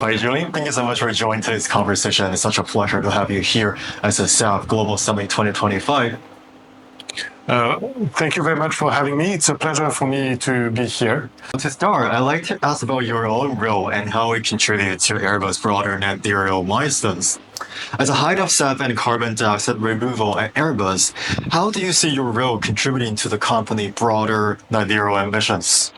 Hi, Julien. Thank you so much for joining today's conversation. It's such a pleasure to have you here at the SAF Global Summit 2025. Thank you very much for having me. It's a pleasure for me to be here. To start, I'd like to ask about your own role and how it contributed to Airbus' broader net zero milestones. As a head of SAF and carbon dioxide removal at Airbus, how do you see your role contributing to the company's broader net zero ambitions?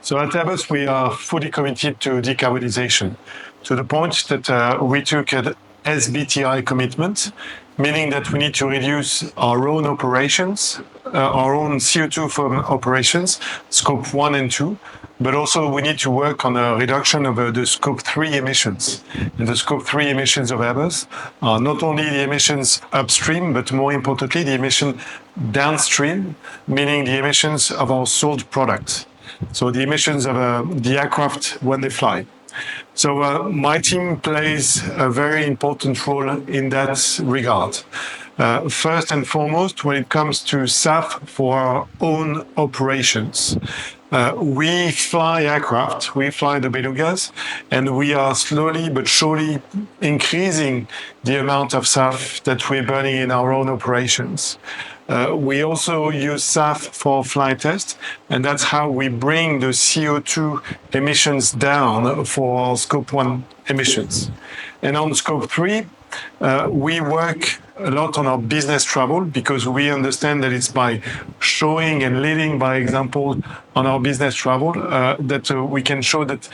So at Airbus, we are fully committed to decarbonization, to the point that we took an SBTi commitment, meaning that we need to reduce our own operations, our own CO2 from operations, scope 1 and 2, but also we need to work on a reduction of the scope 3 emissions. And the scope 3 emissions of Airbus are not only the emissions upstream, but more importantly, the emission downstream, meaning the emissions of our sold products. So the emissions of the aircraft when they fly. So my team plays a very important role in that regard. First and foremost, when it comes to SAF for our own operations, we fly aircraft, we fly the belugas, and we are slowly but surely increasing the amount of SAF that we're burning in our own operations. We also use SAF for flight test, and that's how we bring the CO2 emissions down for our scope 1 emissions. And on scope 3, we work a lot on our business travel because we understand that it's by showing and leading by example on our business travel that we can show that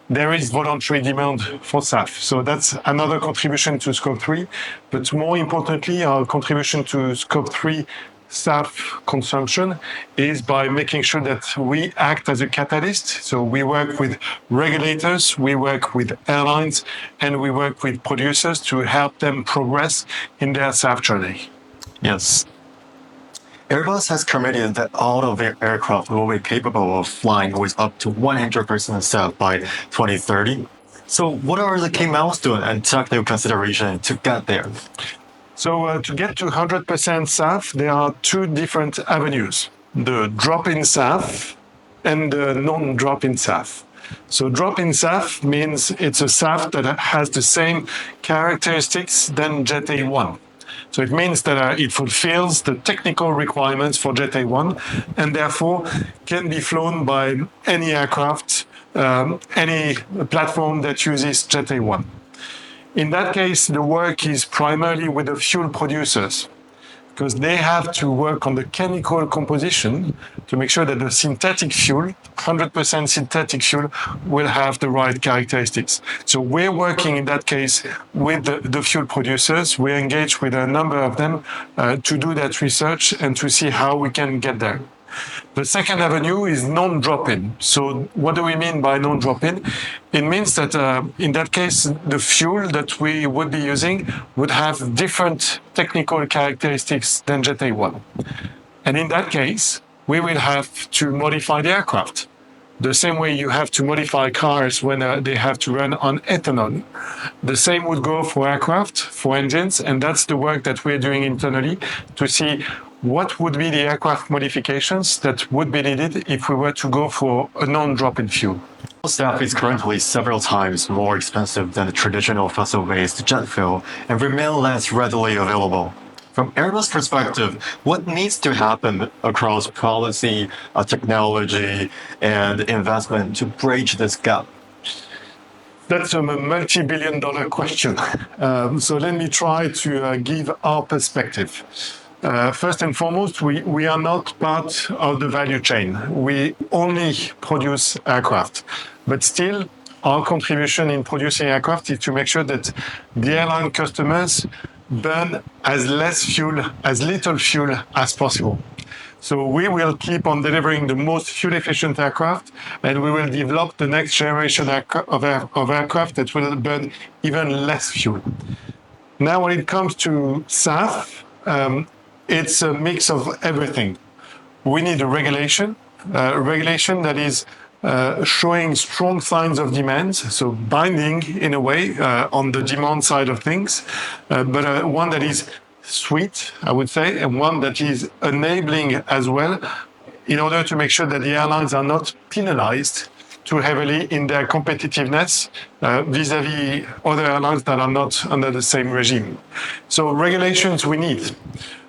there is voluntary demand for SAF. So that's another contribution to scope 3. But more importantly, our contribution to scope 3 SAF consumption is by making sure that we act as a catalyst. So we work with regulators, we work with airlines, and we work with producers to help them progress in their SAF journey. Yes. Airbus has committed that all of their aircraft will be capable of flying with up to 100% SAF by 2030. So what are the key milestones and technical considerations to get there? So to get to 100% SAF, there are two different avenues, the drop-in SAF and the non-drop-in SAF. So drop-in SAF means it's a SAF that has the same characteristics than Jet A1. So it means that it fulfills the technical requirements for Jet A1 and therefore can be flown by any aircraft, any platform that uses Jet A1. In that case, the work is primarily with the fuel producers because they have to work on the chemical composition to make sure that the synthetic fuel, 100% synthetic fuel, will have the right characteristics. So we're working in that case with the fuel producers. We're engaged with a number of them to do that research and to see how we can get there. The second avenue is non-drop-in. So what do we mean by non-drop-in? It means that in that case, the fuel that we would be using would have different technical characteristics than Jet A1. And in that case, we will have to modify the aircraft. The same way you have to modify cars when they have to run on ethanol. The same would go for aircraft, for engines, and that's the work that we're doing internally to see what would be the aircraft modifications that would be needed if we were to go for a non-drop-in fuel. SAF is currently several times more expensive than the traditional fossil-based jet fuel and remains less readily available. From Airbus' perspective, what needs to happen across policy, technology, and investment to bridge this gap? That's a multi-billion-dollar question. So let me try to give our perspective. First and foremost, we are not part of the value chain. We only produce aircraft. But still, our contribution in producing aircraft is to make sure that the airline customers burn as little fuel as possible. So we will keep on delivering the most fuel-efficient aircraft, and we will develop the next generation of aircraft that will burn even less fuel. Now, when it comes to SAF, it's a mix of everything. We need a regulation that is showing strong signs of demand, so binding in a way on the demand side of things, but one that is sweet, I would say, and one that is enabling as well in order to make sure that the airlines are not penalized too heavily in their competitiveness vis-à-vis other airlines that are not under the same regime. So regulations we need.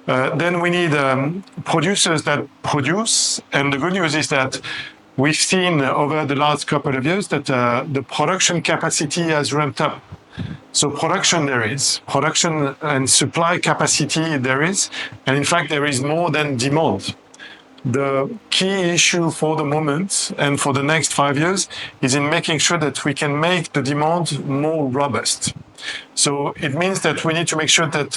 Then we need producers that produce, and the good news is that we've seen over the last couple of years that the production capacity has ramped up. So production there is, production and supply capacity there is, and in fact there is more than demand. The key issue for the moment and for the next 5 years is in making sure that we can make the demand more robust. So it means that we need to make sure that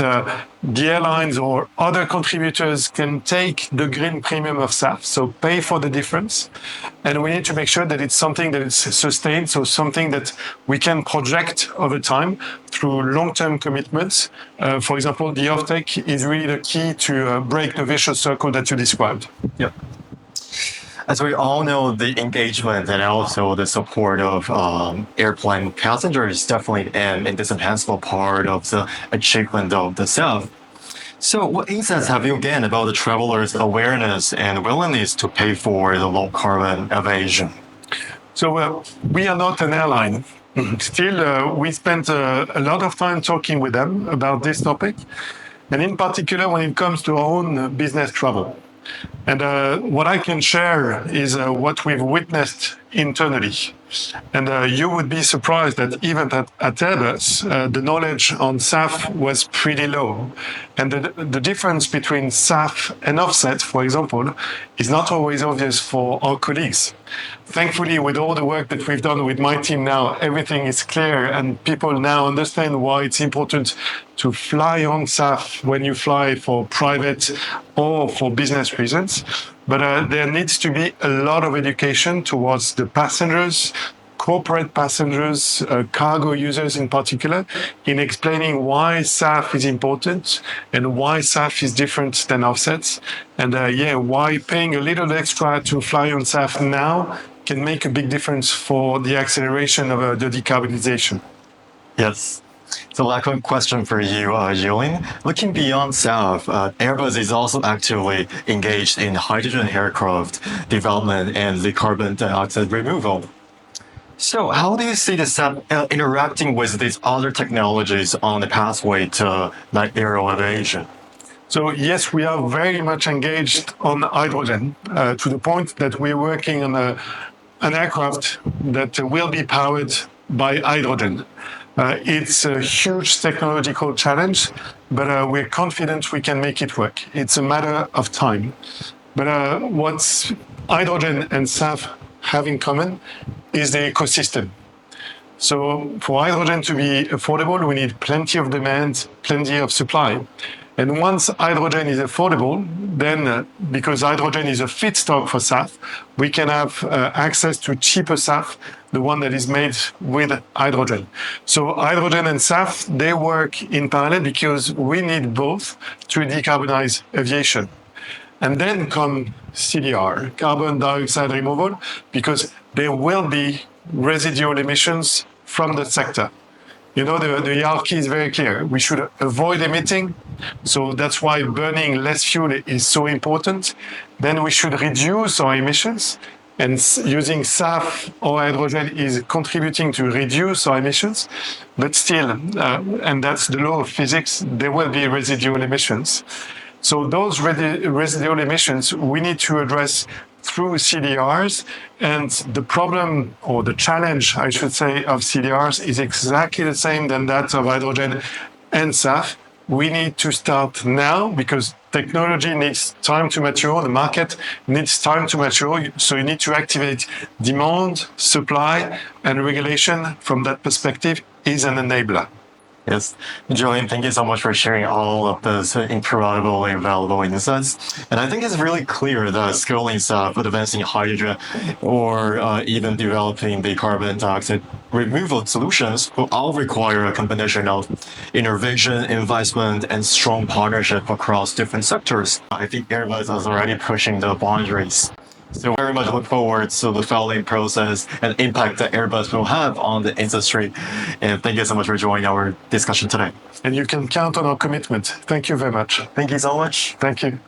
the airlines or other contributors can take the green premium of SAF, so pay for the difference. And we need to make sure that it's something that is sustained, so something that we can project over time through long-term commitments. For example, the offtake is really the key to break the vicious circle that you described. Yep. As we all know, the engagement and also the support of airplane passengers is definitely an indispensable part of the achievement of the SAF. So what insights have you gained about the travelers' awareness and willingness to pay for the low-carbon aviation? So we are not an airline. Still, we spent a lot of time talking with them about this topic, and in particular when it comes to our own business travel. And what I can share is what we've witnessed internally. And you would be surprised that even at Airbus, the knowledge on SAF was pretty low. And the difference between SAF and offset, for example, is not always obvious for our colleagues. Thankfully, with all the work that we've done with my team now, everything is clear and people now understand why it's important to fly on SAF when you fly for private or for business reasons. But there needs to be a lot of education towards the passengers, corporate passengers, cargo users in particular, in explaining why SAF is important and why SAF is different than offsets. And why paying a little extra to fly on SAF now can make a big difference for the acceleration of the decarbonization. Yes. So last question for you, Julien. Looking beyond SAF, Airbus is also actively engaged in hydrogen aircraft development and the carbon dioxide removal. So how do you see the SAF interacting with these other technologies on the pathway to net zero aviation? So yes, we are very much engaged on hydrogen to the point that we're working on an aircraft that will be powered by hydrogen. It's a huge technological challenge, but we're confident we can make it work. It's a matter of time. But what hydrogen and SAF have in common is the ecosystem. So for hydrogen to be affordable, we need plenty of demand, plenty of supply. And once hydrogen is affordable, then because hydrogen is a feedstock for SAF, we can have access to cheaper SAF, the one that is made with hydrogen. So hydrogen and SAF, they work in parallel because we need both to decarbonize aviation. And then come CDR, carbon dioxide removal, because there will be residual emissions from the sector. You know, the hierarchy is very clear. We should avoid emitting. So that's why burning less fuel is so important. Then we should reduce our emissions. And using SAF or hydrogen is contributing to reduce our emissions. But still, and that's the law of physics, there will be residual emissions. So those residual emissions we need to address through CDRs, and the problem, or the challenge, I should say, of CDRs is exactly the same than that of hydrogen and SAF. We need to start now because technology needs time to mature, the market needs time to mature, so you need to activate demand, supply, and regulation from that perspective is an enabler. Yes. Julien, thank you so much for sharing all of those incredibly valuable insights. And I think it's really clear that scaling SAF, advancing hydrogen, or even developing the carbon dioxide removal solutions will all require a combination of innovation, investment, and strong partnership across different sectors. I think Airbus is already pushing the boundaries. So very much look forward to the filing process and impact that Airbus will have on the industry. And thank you so much for joining our discussion today. And you can count on our commitment. Thank you very much. Thank you so much. Thank you.